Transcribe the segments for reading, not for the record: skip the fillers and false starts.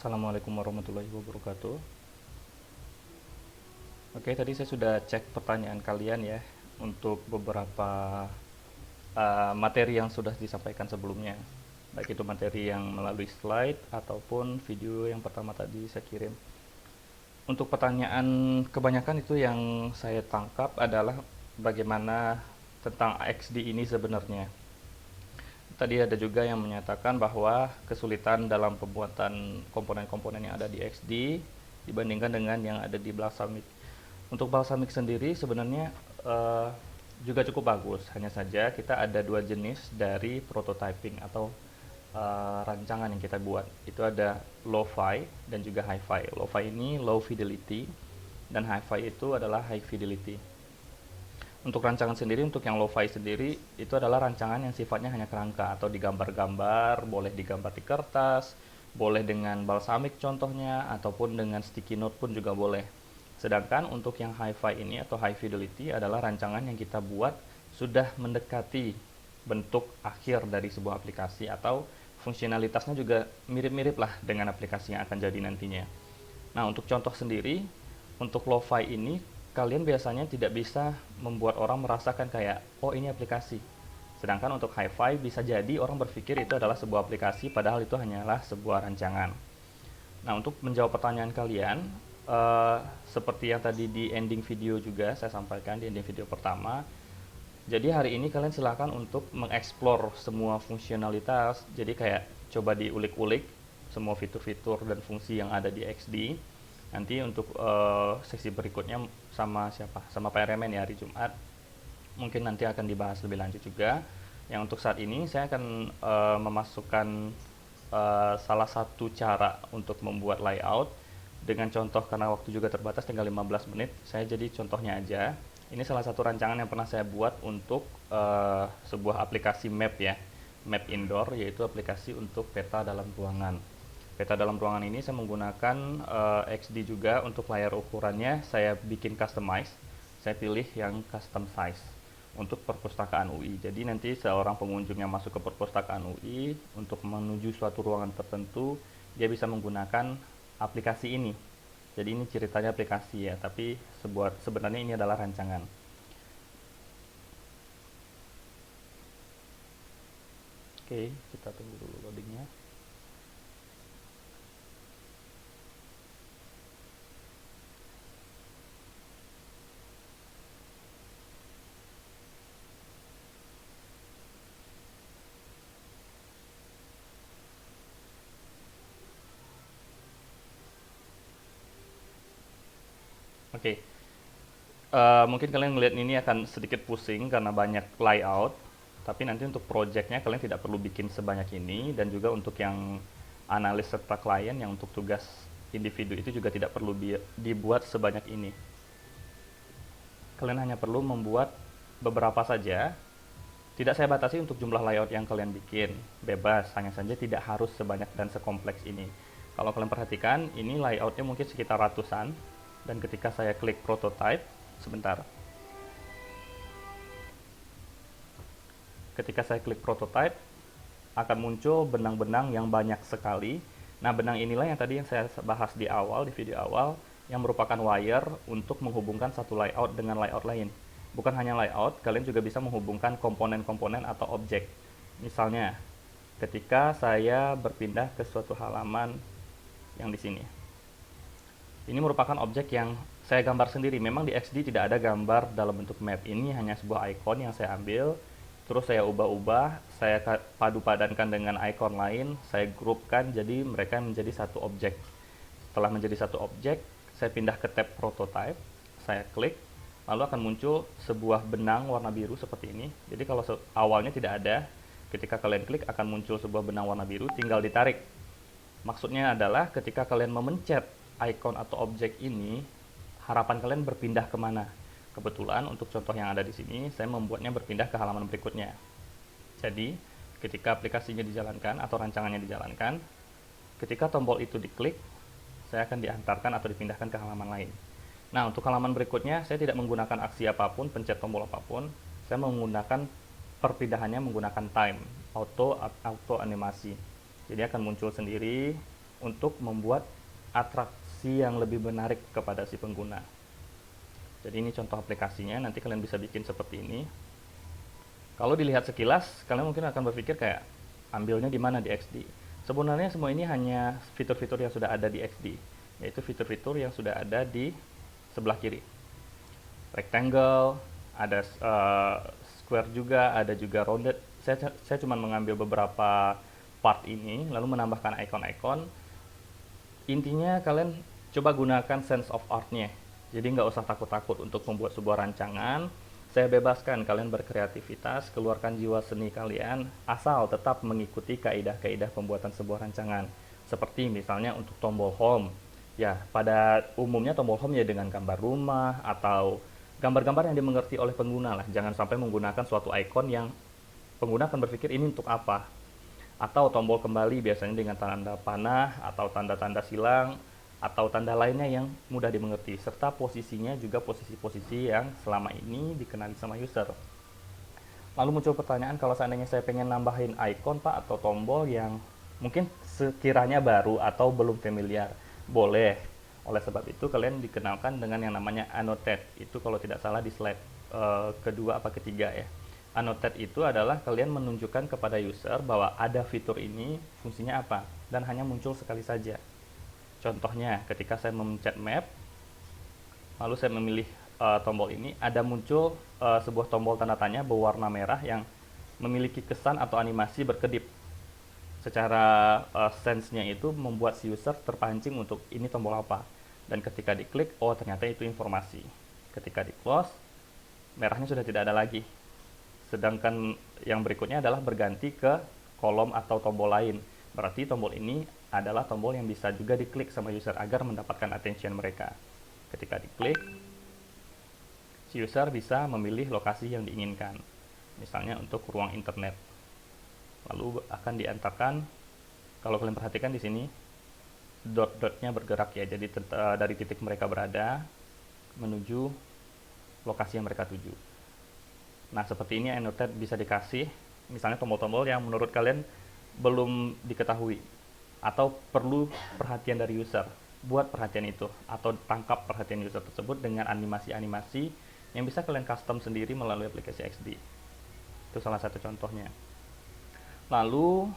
Assalamualaikum warahmatullahi wabarakatuh. Oke, tadi saya sudah cek pertanyaan kalian ya untuk beberapa materi yang sudah disampaikan sebelumnya. Baik itu materi yang melalui slide ataupun video yang pertama tadi saya kirim. Untuk pertanyaan kebanyakan itu yang saya tangkap adalah bagaimana tentang XD ini sebenarnya. Tadi ada juga yang menyatakan bahwa kesulitan dalam pembuatan komponen-komponen yang ada di XD dibandingkan dengan yang ada di Balsamiq. Untuk Balsamiq sendiri sebenarnya eh, juga cukup bagus. Hanya saja kita ada dua jenis dari prototyping atau rancangan yang kita buat. Itu ada low-fi dan juga hi-fi. Low-fi ini low fidelity dan hi-fi itu adalah high fidelity. Untuk rancangan sendiri, untuk yang lo-fi sendiri, itu adalah rancangan yang sifatnya hanya kerangka atau digambar-gambar, boleh digambar di kertas, boleh dengan balsamik contohnya, ataupun dengan sticky note pun juga boleh. Sedangkan untuk yang hi-fi ini atau high fidelity adalah rancangan yang kita buat sudah mendekati bentuk akhir dari sebuah aplikasi atau fungsionalitasnya juga mirip-mirip lah dengan aplikasi yang akan jadi nantinya. Nah, untuk contoh sendiri, untuk lo-fi ini kalian biasanya tidak bisa membuat orang merasakan kayak, oh ini aplikasi. Sedangkan untuk hi-fi bisa jadi orang berpikir itu adalah sebuah aplikasi padahal itu hanyalah sebuah rancangan. Nah, untuk menjawab pertanyaan kalian, eh, seperti yang tadi di ending video juga saya sampaikan di ending video pertama, jadi hari ini kalian silakan untuk mengeksplor semua fungsionalitas. Jadi kayak coba diulik-ulik semua fitur-fitur dan fungsi yang ada di XD. Nanti untuk sesi berikutnya sama siapa? Sama Pak Remen ya hari Jumat. Mungkin nanti akan dibahas lebih lanjut juga. Yang untuk saat ini saya akan memasukkan salah satu cara untuk membuat layout dengan contoh karena waktu juga terbatas tinggal 15 menit. Saya jadi contohnya aja. Ini salah satu rancangan yang pernah saya buat untuk sebuah aplikasi map ya, map indoor, yaitu aplikasi untuk peta dalam ruangan. Peta dalam ruangan ini saya menggunakan XD juga untuk layar ukurannya. Saya bikin customize, saya pilih yang custom size untuk perpustakaan UI. Jadi nanti seorang pengunjung yang masuk ke perpustakaan UI untuk menuju suatu ruangan tertentu, dia bisa menggunakan aplikasi ini. Jadi ini ceritanya aplikasi ya, tapi sebenarnya ini adalah rancangan. Oke, kita tunggu dulu loadingnya. Oke, mungkin kalian ngeliat ini akan sedikit pusing karena banyak layout, tapi nanti untuk projectnya kalian tidak perlu bikin sebanyak ini, dan juga untuk yang analis serta klien yang untuk tugas individu itu juga tidak perlu dibuat sebanyak ini. Kalian hanya perlu membuat beberapa saja. Tidak saya batasi untuk jumlah layout yang kalian bikin, bebas, hanya saja tidak harus sebanyak dan sekompleks ini. Kalau kalian perhatikan, ini layoutnya mungkin sekitar ratusan, dan ketika saya klik prototype, sebentar, ketika saya klik prototype, akan muncul benang-benang yang banyak sekali. Nah, benang inilah yang tadi yang saya bahas di awal, di video awal, yang merupakan wire untuk menghubungkan satu layout dengan layout lain. Bukan hanya layout, kalian juga bisa menghubungkan komponen-komponen atau objek. Misalnya, ketika saya berpindah ke suatu halaman yang di sini. Ini merupakan objek yang saya gambar sendiri. Memang di XD tidak ada gambar dalam bentuk map. Ini hanya sebuah icon yang saya ambil, terus saya ubah-ubah, saya padu padankan dengan icon lain, saya grupkan jadi mereka menjadi satu objek. Setelah menjadi satu objek, saya pindah ke tab prototype, saya klik, lalu akan muncul sebuah benang warna biru seperti ini. Jadi kalau awalnya tidak ada, ketika kalian klik akan muncul sebuah benang warna biru, tinggal ditarik. Maksudnya adalah ketika kalian memencet icon atau objek ini, harapan kalian berpindah kemana. Kebetulan untuk contoh yang ada di sini, saya membuatnya berpindah ke halaman berikutnya. Jadi, ketika aplikasinya dijalankan atau rancangannya dijalankan, ketika tombol itu diklik, saya akan diantarkan atau dipindahkan ke halaman lain. Nah, untuk halaman berikutnya, saya tidak menggunakan aksi apapun, pencet tombol apapun. Saya menggunakan perpindahannya menggunakan time, auto animasi. Jadi akan muncul sendiri untuk membuat atraksi yang lebih menarik kepada si pengguna. Jadi ini contoh aplikasinya, nanti kalian bisa bikin seperti ini. Kalau dilihat sekilas, kalian mungkin akan berpikir kayak ambilnya di mana di XD. Sebenarnya semua ini hanya fitur-fitur yang sudah ada di XD, yaitu fitur-fitur yang sudah ada di sebelah kiri. Rectangle, ada square juga, ada juga rounded. Saya cuma mengambil beberapa part ini, lalu menambahkan icon-icon. Intinya kalian coba gunakan sense of art-nya. Jadi nggak usah takut-takut untuk membuat sebuah rancangan. Saya bebaskan kalian berkreativitas, keluarkan jiwa seni kalian, asal tetap mengikuti kaidah-kaidah pembuatan sebuah rancangan. Seperti misalnya untuk tombol home. Ya, pada umumnya tombol home ya dengan gambar rumah atau gambar-gambar yang dimengerti oleh pengguna lah. Jangan sampai menggunakan suatu icon yang pengguna akan berpikir ini untuk apa. Atau tombol kembali biasanya dengan tanda panah atau tanda-tanda silang atau tanda lainnya yang mudah dimengerti, serta posisinya juga posisi-posisi yang selama ini dikenali sama user. Lalu muncul pertanyaan, kalau seandainya saya pengen nambahin icon Pak atau tombol yang mungkin sekiranya baru atau belum familiar, boleh. Oleh sebab itu kalian dikenalkan dengan yang namanya annotate. Itu kalau tidak salah di slide kedua apa ketiga ya. Annotate itu adalah kalian menunjukkan kepada user bahwa ada fitur ini, fungsinya apa, dan hanya muncul sekali saja. Contohnya, ketika saya memencet map, lalu saya memilih tombol ini, ada muncul sebuah tombol tanda tanya berwarna merah yang memiliki kesan atau animasi berkedip. Secara sense-nya itu membuat si user terpancing untuk ini tombol apa. Dan ketika diklik, oh ternyata itu informasi. Ketika di close, merahnya sudah tidak ada lagi. Sedangkan yang berikutnya adalah berganti ke kolom atau tombol lain. Berarti tombol ini adalah tombol yang bisa juga diklik sama user agar mendapatkan attention mereka. Ketika diklik, si user bisa memilih lokasi yang diinginkan. Misalnya untuk ruang internet. Lalu akan diantarkan, kalau kalian perhatikan di sini, dot-dotnya bergerak ya. Jadi dari titik mereka berada menuju lokasi yang mereka tuju. Nah, seperti ini annotate bisa dikasih, misalnya tombol-tombol yang menurut kalian belum diketahui atau perlu perhatian dari user. Buat perhatian itu atau tangkap perhatian user tersebut dengan animasi-animasi yang bisa kalian custom sendiri melalui aplikasi XD. Itu salah satu contohnya. Lalu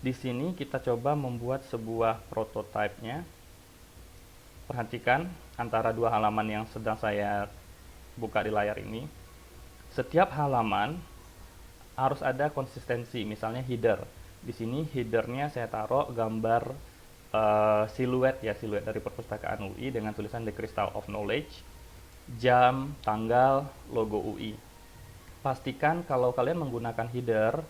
di sini kita coba membuat sebuah prototipe-nya. Perhatikan antara dua halaman yang sedang saya buka di layar ini. Setiap halaman harus ada konsistensi, misalnya header. Di sini headernya saya taruh gambar siluet ya, siluet dari perpustakaan UI dengan tulisan The Crystal of Knowledge, jam, tanggal, logo UI. Pastikan kalau kalian menggunakan header,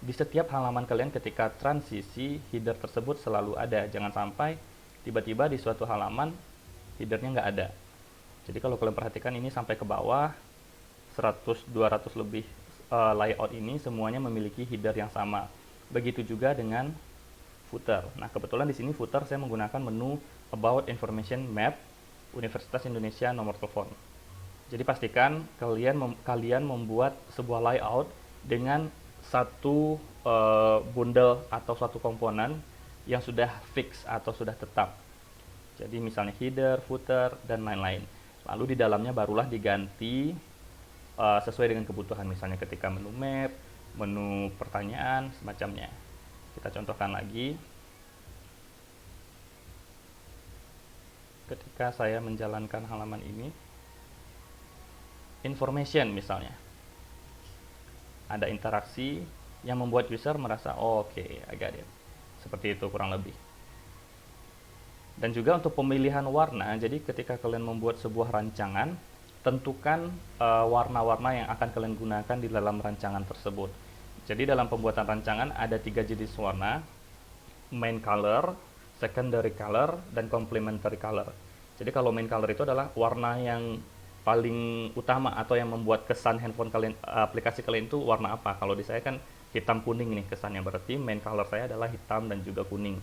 di setiap halaman kalian ketika transisi, header tersebut selalu ada. Jangan sampai tiba-tiba di suatu halaman headernya nggak ada. Jadi kalau kalian perhatikan ini sampai ke bawah, 100-200 lebih layout ini semuanya memiliki header yang sama. Begitu juga dengan footer. Nah, kebetulan di sini footer saya menggunakan menu About Information Map Universitas Indonesia nomor telepon. Jadi pastikan kalian membuat sebuah layout dengan satu bundle atau suatu komponen yang sudah fix atau sudah tetap. Jadi misalnya header, footer, dan lain-lain. Lalu di dalamnya barulah diganti sesuai dengan kebutuhan, misalnya ketika menu map, menu pertanyaan, semacamnya. Kita contohkan lagi. Ketika saya menjalankan halaman ini, information misalnya, ada interaksi yang membuat user merasa, oh, oke, I got it. Seperti itu kurang lebih. Dan juga untuk pemilihan warna, jadi ketika kalian membuat sebuah rancangan, tentukan warna-warna yang akan kalian gunakan di dalam rancangan tersebut. Jadi dalam pembuatan rancangan ada 3 jenis warna, main color, secondary color, dan complementary color. Jadi kalau main color itu adalah warna yang paling utama atau yang membuat kesan handphone kalian, aplikasi kalian itu warna apa. Kalau di saya kan hitam kuning nih kesannya, berarti main color saya adalah hitam dan juga kuning.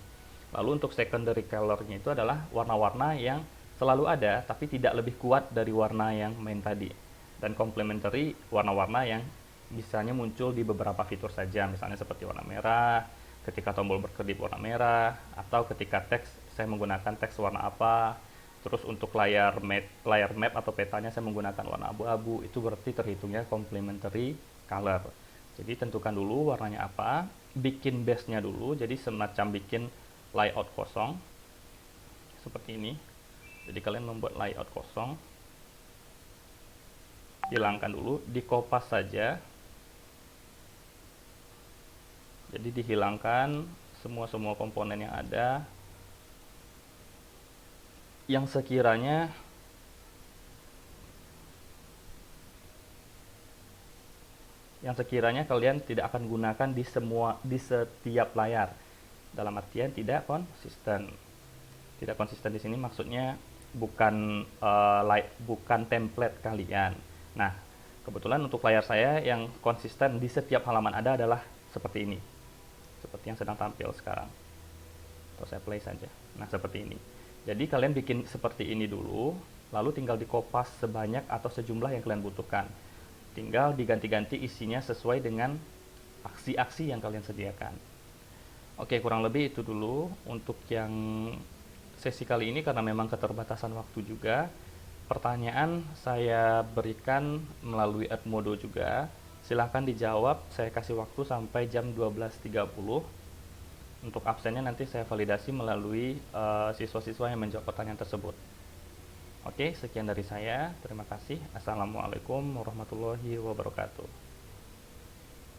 Lalu untuk secondary color-nya itu adalah warna-warna yang selalu ada tapi tidak lebih kuat dari warna yang main tadi. Dan complementary, warna-warna yang bisanya muncul di beberapa fitur saja, misalnya seperti warna merah ketika tombol berkedip warna merah, atau ketika teks saya menggunakan teks warna apa. Terus untuk layar map atau petanya saya menggunakan warna abu-abu, itu berarti terhitungnya complementary color. Jadi tentukan dulu warnanya apa, bikin base-nya dulu, jadi semacam bikin layout kosong seperti ini. Jadi kalian membuat layout kosong, hilangkan dulu, dikopas saja. Jadi dihilangkan semua komponen yang ada, yang sekiranya kalian tidak akan gunakan di setiap layar. Dalam artian tidak konsisten. Tidak konsisten di sini maksudnya bukan template kalian. Nah, kebetulan untuk layar saya yang konsisten di setiap halaman ada adalah seperti ini. Seperti yang sedang tampil sekarang. Atau saya play saja. Nah, seperti ini. Jadi kalian bikin seperti ini dulu, lalu tinggal dikopas sebanyak atau sejumlah yang kalian butuhkan. Tinggal diganti-ganti isinya sesuai dengan aksi-aksi yang kalian sediakan. Oke, kurang lebih itu dulu untuk yang sesi kali ini, karena memang keterbatasan waktu juga. Pertanyaan saya berikan melalui Edmodo juga. Silahkan dijawab, saya kasih waktu sampai jam 12.30. Untuk absennya nanti saya validasi melalui siswa-siswa yang menjawab pertanyaan tersebut. Oke, sekian dari saya. Terima kasih. Assalamualaikum warahmatullahi wabarakatuh.